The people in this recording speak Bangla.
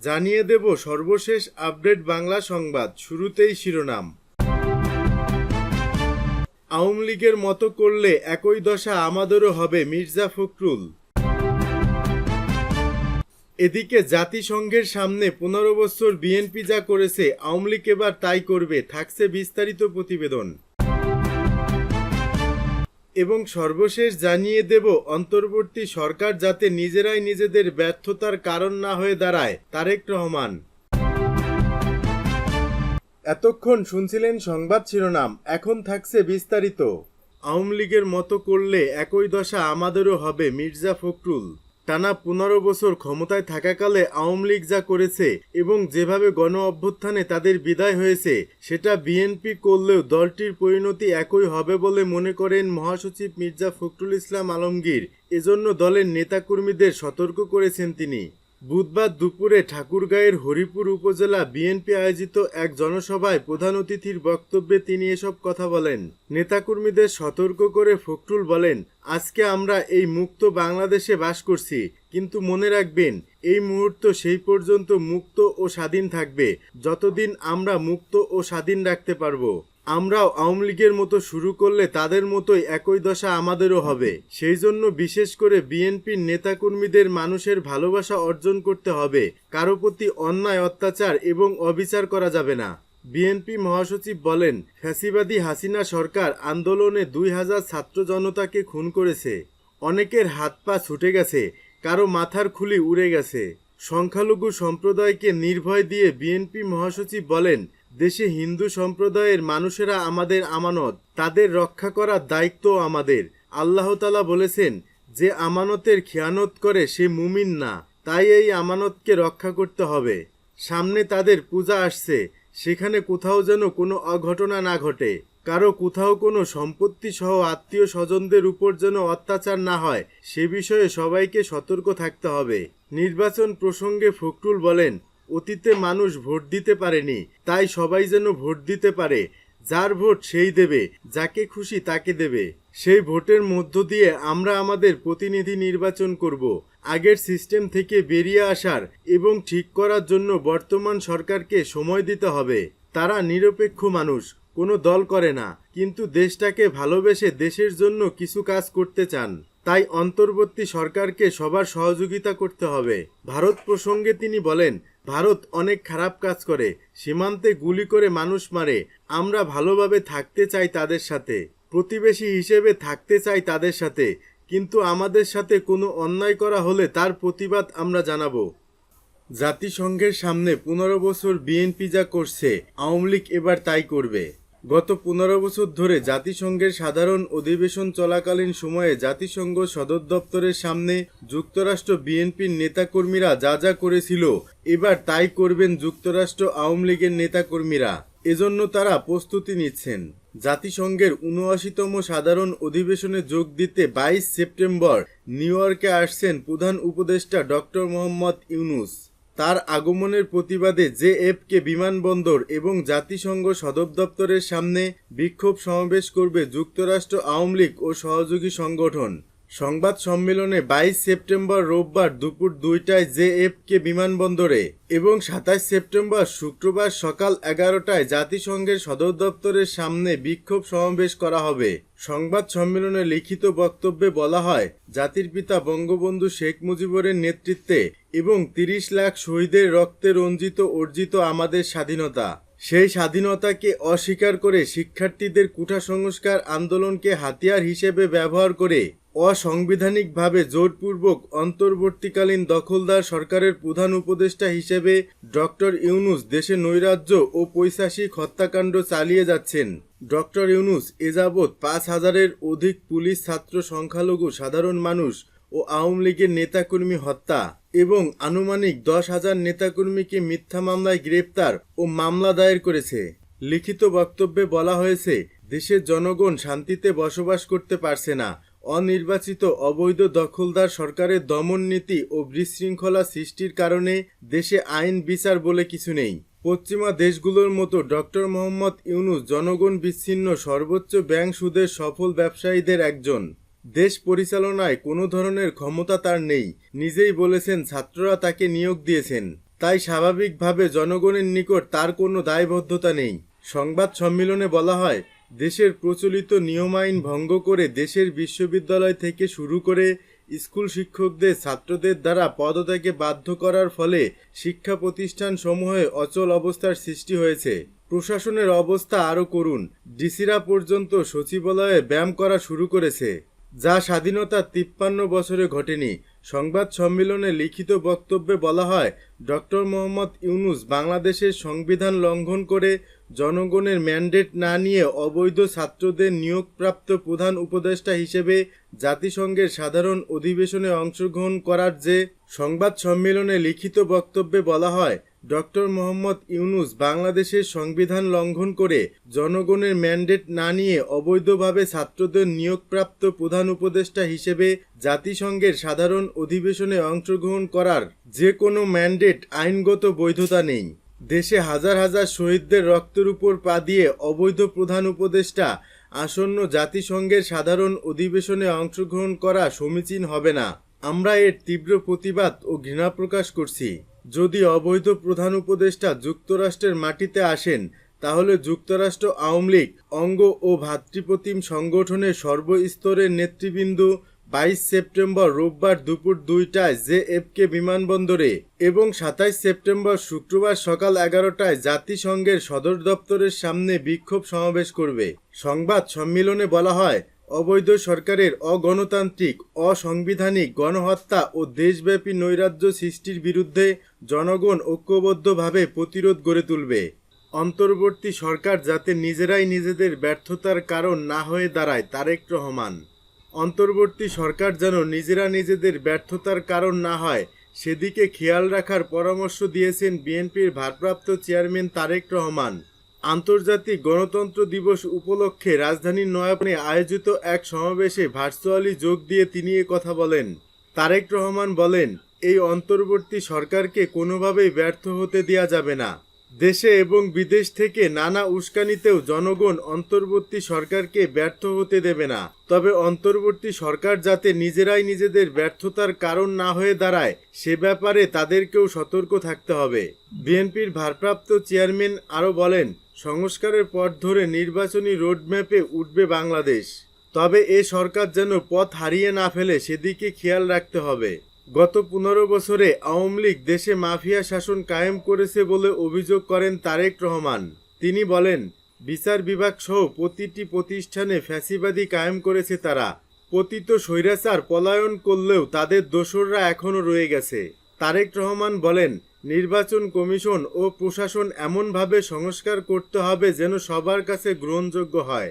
জানিয়ে দেব সর্বশেষ আপডেট বাংলা সংবাদ। শুরুতেই শিরোনাম। আওয়ামী লীগের মতো করলে একই দশা আমাদেরও হবে, মির্জা ফখরুল। এদিকে জাতিসংঘের সামনে 15 বছর বিএনপি যা করেছে, আওয়ামী লীগ এবার তাই করবে, থাকছে বিস্তারিত প্রতিবেদন। এবং সর্বশেষ জানিয়ে দেব অন্তর্বর্তী সরকার যাতে নিজেরাই নিজেদের ব্যর্থতার কারণ না হয়ে দাঁড়ায়, তারেক রহমান। এতক্ষণ শুনছিলেন সংবাদ শিরোনাম, এখন থাকছে বিস্তারিত। আওয়ামী লীগের মতো করলে একই দশা আমাদেরও হবে, মির্জা ফখরুল। টানা 15 বছর ক্ষমতায় থাকাকালে আওয়ামী লীগ যা করেছে এবং যেভাবে গণ অভ্যুত্থানে তাদের বিদায় হয়েছে, সেটা বিএনপি করলেও দলটির পরিণতি একই হবে বলে মনে করেন মহাসচিব মির্জা ফখরুল ইসলাম আলমগীর। এজন্য দলের নেতাকর্মীদের সতর্ক করেছেন তিনি। বুধবার দুপুরে ঠাকুরগাঁয়ের হরিপুর উপজেলা বিএনপি আয়োজিত এক জনসভায় প্রধান অতিথির বক্তব্যে তিনি এসব কথা বলেন। নেতাকর্মীদের সতর্ক করে ফখরুল বলেন, আজকে আমরা এই মুক্ত বাংলাদেশে বাস করছি, কিন্তু মনে রাখবেন এই মুহূর্ত সেই পর্যন্ত মুক্ত ও স্বাধীন থাকবে যতদিন আমরা মুক্ত ও স্বাধীন রাখতে পারবো। আমরাও আওয়ামী লীগের মতো শুরু করলে তাদের মতোই একই দশা আমাদেরও হবে। সেই জন্য বিশেষ করে বিএনপির নেতাকর্মীদের মানুষের ভালোবাসা অর্জন করতে হবে। কারো প্রতি অন্যায়, অত্যাচার এবং অবিচার করা যাবে না। বিএনপি মহাসচিব বলেন, ফ্যাসিবাদী হাসিনা সরকার আন্দোলনে 2000 ছাত্র জনতাকে খুন করেছে। অনেকের হাত পা ছুটে গেছে, কারো মাথার খুলি উড়ে গেছে। সংখ্যালঘু সম্প্রদায়কে নির্ভয় দিয়ে বিএনপি মহাসচিব বলেন, দেশে হিন্দু সম্প্রদায়ের মানুষেরা আমাদের আমানত, তাদের রক্ষা করার দায়িত্ব আমাদের। আল্লাহ তাআলা বলেছেন, যে আমানতের খেয়ানত করে সে মুমিন না, তাই এই আমানতকে রক্ষা করতে হবে। সামনে তাদের পূজা আসছে, সেখানে কোথাও যেন কোনো অঘটনা না ঘটে, কারো কোথাও কোনো সম্পত্তি সহ আত্মীয় স্বজনদের উপর যেন অত্যাচার না হয়, সে বিষয়ে সবাইকে সতর্ক থাকতে হবে। নির্বাচন প্রসঙ্গে ফখরুল বলেন, অতীতে মানুষ ভোট দিতে পারেনি, তাই সবাই যেন ভোট দিতে পারে। যার ভোট সেই দেবে, যাকে খুশি তাকে দেবে। সেই ভোটের মধ্য দিয়ে আমরা আমাদের প্রতিনিধি নির্বাচন করব। আগের সিস্টেম থেকে বেরিয়ে আসার এবং ঠিক করার জন্য বর্তমান সরকারকে সময় দিতে হবে। তারা নিরপেক্ষ মানুষ, কোনো দল করে না, কিন্তু দেশটাকে ভালোবেসে দেশের জন্য কিছু কাজ করতে চান। তাই অন্তর্বর্তী সরকারকে সবার সহযোগিতা করতে হবে। ভারত প্রসঙ্গে তিনি বলেন, ভারত অনেক খারাপ কাজ করে, সীমান্তে গুলি করে মানুষ মারে। আমরা ভালোভাবে থাকতে চাই তাদের সাথে, প্রতিবেশী হিসেবে থাকতে চাই তাদের সাথে, কিন্তু আমাদের সাথে কোনো অন্যায় করা হলে তার প্রতিবাদ আমরা জানাবো। জাতিসংঘের সামনে 15 বছর বিএনপি যা করছে, আওয়ামী লীগ এবার তাই করবে। গত 15 বছর ধরে জাতিসংঘের সাধারণ অধিবেশন চলাকালীন সময়ে জাতিসংঘ সদর দপ্তরের সামনে যুক্তরাষ্ট্র বিএনপির নেতাকর্মীরা যা যা করেছিল, এবার তাই করবেন যুক্তরাষ্ট্র আওয়ামী লীগের নেতাকর্মীরা। এজন্য তারা প্রস্তুতি নিচ্ছেন। জাতিসংঘের 79তম সাধারণ অধিবেশনে যোগ দিতে 22 সেপ্টেম্বর নিউ ইয়র্কে আসছেন প্রধান উপদেষ্টা ডক্টর মোহাম্মদ ইউনূস। তার আগমনের প্রতিবাদে জেএফকে বিমানবন্দর এবং জাতিসংঘ সদর দপ্তরের সামনে বিক্ষোভ সমাবেশ করবে যুক্তরাষ্ট্র আওয়ামী লীগ ও সহযোগী সংগঠন। সংবাদ সম্মেলনে 22 সেপ্টেম্বর রোববার দুপুর 2টায় জেএফকে বিমানবন্দরে এবং 27 সেপ্টেম্বর শুক্রবার সকাল 11টায় জাতিসংঘের সদর দপ্তরের সামনে বিক্ষোভ সমাবেশ করা হবে। সংবাদ সম্মেলনে লিখিত বক্তব্যে বলা হয়, জাতির পিতা বঙ্গবন্ধু শেখ মুজিবুরের নেতৃত্বে এবং 30 লাখ শহীদের রক্তে রঞ্জিত অর্জিত আমাদের স্বাধীনতা, সেই স্বাধীনতাকে অস্বীকার করে শিক্ষার্থীদের কোটা সংস্কার আন্দোলনকে হাতিয়ার হিসেবে ব্যবহার করে অসাংবিধানিকভাবে জোরপূর্বক অন্তর্বর্তীকালীন দখলদার সরকারের প্রধান উপদেষ্টা হিসেবে ডক্টর ইউনূস দেশে নৈরাজ্য ও পৈশাচিক হত্যাকাণ্ড চালিয়ে যাচ্ছেন। ডক্টর ইউনূস এযাবৎ 5000-এর অধিক পুলিশ, ছাত্র, সংখ্যালঘু সাধারণ মানুষ ও আওয়ামী লীগের নেতাকর্মী হত্যা এবং আনুমানিক 10,000 নেতাকর্মীকে মিথ্যা মামলায় গ্রেপ্তার ও মামলা দায়ের করেছে। লিখিত বক্তব্যে বলা হয়েছে, দেশের জনগণ শান্তিতে বসবাস করতে পারছে না। অনির্বাচিত অবৈধ দখলদার সরকারের দমন নীতি ও বিশৃঙ্খলা সৃষ্টির কারণে দেশে আইন বিচার বলে কিছু নেই। পশ্চিমা দেশগুলোর মতো ডক্টর মোহাম্মদ ইউনূস জনগণ বিচ্ছিন্ন সর্বোচ্চ ব্যাংক সুদের সফল ব্যবসায়ীদের একজন। দেশ পরিচালনায় কোনো ধরনের ক্ষমতা তার নেই। নিজেই বলেছেন ছাত্ররা তাকে নিয়োগ দিয়েছেন। তাই স্বাভাবিকভাবে জনগণের নিকট তার কোনো দায়বদ্ধতা নেই। সংবাদ সম্মেলনে বলা হয়, দেশের প্রচলিত নিয়ম আইন ভঙ্গ করে দেশের বিশ্ববিদ্যালয় থেকে শুরু করে স্কুল শিক্ষকদের ছাত্রদের দ্বারা পদত্যাগে বাধ্য করার ফলে শিক্ষা প্রতিষ্ঠানসমূহে অচল অবস্থার সৃষ্টি হয়েছে। প্রশাসনের অবস্থা আরও করুণ। ডিসিরা পর্যন্ত সচিবালয়ে ব্যায়াম করা শুরু করেছে, যা স্বাধীনতার 53 বছরে ঘটেনি। সংবাদ সম্মেলনে লিখিত বক্তব্যে বলা হয়, ডক্টর মোহাম্মদ ইউনূস বাংলাদেশের সংবিধান লঙ্ঘন করে জনগণের ম্যান্ডেট না নিয়ে অবৈধ ছাত্রদের নিয়োগপ্রাপ্ত প্রধান উপদেষ্টা হিসেবে জাতিসংঘের সাধারণ অধিবেশনে অংশগ্রহণ করার যে সংবাদ সম্মেলনে লিখিত বক্তব্যে বলা হয়, ডক্টর মোহাম্মদ ইউনূস বাংলাদেশের সংবিধান লঙ্ঘন করে জনগণের ম্যান্ডেট না নিয়ে অবৈধভাবে ছাত্রদের নিয়োগপ্রাপ্ত প্রধান উপদেষ্টা হিসেবে জাতিসংঘের সাধারণ অধিবেশনে অংশগ্রহণ করার যে কোনো ম্যান্ডেট আইনগত বৈধতা নেই। দেশে হাজার হাজার শহীদদের রক্তের উপর পা দিয়ে অবৈধ প্রধান উপদেষ্টা আসন্ন জাতিসংঘের সাধারণ অধিবেশনে অংশগ্রহণ করা সমীচীন হবে না। আমরা এর তীব্র প্রতিবাদ ও ঘৃণা প্রকাশ করছি। যদি অবৈধ প্রধান উপদেষ্টা যুক্তরাষ্ট্রের মাটিতে আসেন, তাহলে যুক্তরাষ্ট্র আওয়ামী লীগ অঙ্গ ও ভ্রাতৃপ্রতিম সংগঠনের সর্বস্তরের নেতৃবৃন্দ 22 সেপ্টেম্বর রোববার দুপুর 2টায় জেএফকে বিমানবন্দরে এবং 27 সেপ্টেম্বর শুক্রবার সকাল 11টায় জাতিসংঘের সদর দপ্তরের সামনে বিক্ষোভ সমাবেশ করবে। সংবাদ সম্মেলনে বলা হয়, অবৈধ সরকারের অগণতান্ত্রিক, অসাংবিধানিক গণহত্যা ও দেশব্যাপী নৈরাজ্য সৃষ্টির বিরুদ্ধে জনগণ ঐক্যবদ্ধভাবে প্রতিরোধ গড়ে তুলবে। অন্তর্বর্তী সরকার যাতে নিজেরাই নিজেদের ব্যর্থতার কারণ না হয়ে দাঁড়ায়। তারেক রহমান। অন্তর্বর্তী সরকার যেন নিজেরা নিজেদের ব্যর্থতার কারণ না হয়, সেদিকে খেয়াল রাখার পরামর্শ দিয়েছেন বিএনপির ভারপ্রাপ্ত চেয়ারম্যান তারেক রহমান। আন্তর্জাতিক গণতন্ত্র দিবস উপলক্ষে রাজধানীর নয়াপল্টনে আয়োজিত এক সমাবেশে ভার্চুয়ালি যোগ দিয়ে তিনি এ কথা বলেন। তারেক রহমান বলেন, এই অন্তর্বর্তী সরকারকে কোনোভাবেই ব্যর্থ হতে দেওয়া যাবে না। দেশে এবং বিদেশ থেকে নানা উস্কানিতেও জনগণ অন্তর্বর্তী সরকারকে ব্যর্থ হতে দেবে না। তবে অন্তর্বর্তী সরকার যাতে নিজেরাই নিজেদের ব্যর্থতার কারণ না হয়ে দাঁড়ায়, সে ব্যাপারে তাদেরকেও সতর্ক থাকতে হবে। বিএনপির ভারপ্রাপ্ত চেয়ারম্যান আরও বলেন, সংস্কারের পথ ধরে নির্বাচনী রোডম্যাপে উঠবে বাংলাদেশ। তবে এ সরকার যেন পথ হারিয়ে না ফেলে, সেদিকে খেয়াল রাখতে হবে। গত 15 বছরে আওয়ামী লীগ দেশে মাফিয়া শাসন কায়েম করেছে বলে অভিযোগ করেন তারেক রহমান। তিনি বলেন, বিচার বিভাগ সহ প্রতিটি প্রতিষ্ঠানে ফ্যাসিবাদী কায়েম করেছে তারা। পতিত স্বৈরাচার পলায়ন করলেও তাদের দোসররা এখনও রয়ে গেছে। তারেক রহমান বলেন, নির্বাচন কমিশন ও প্রশাসন এমনভাবে সংস্কার করতে হবে যেন সবার কাছে গ্রহণযোগ্য হয়।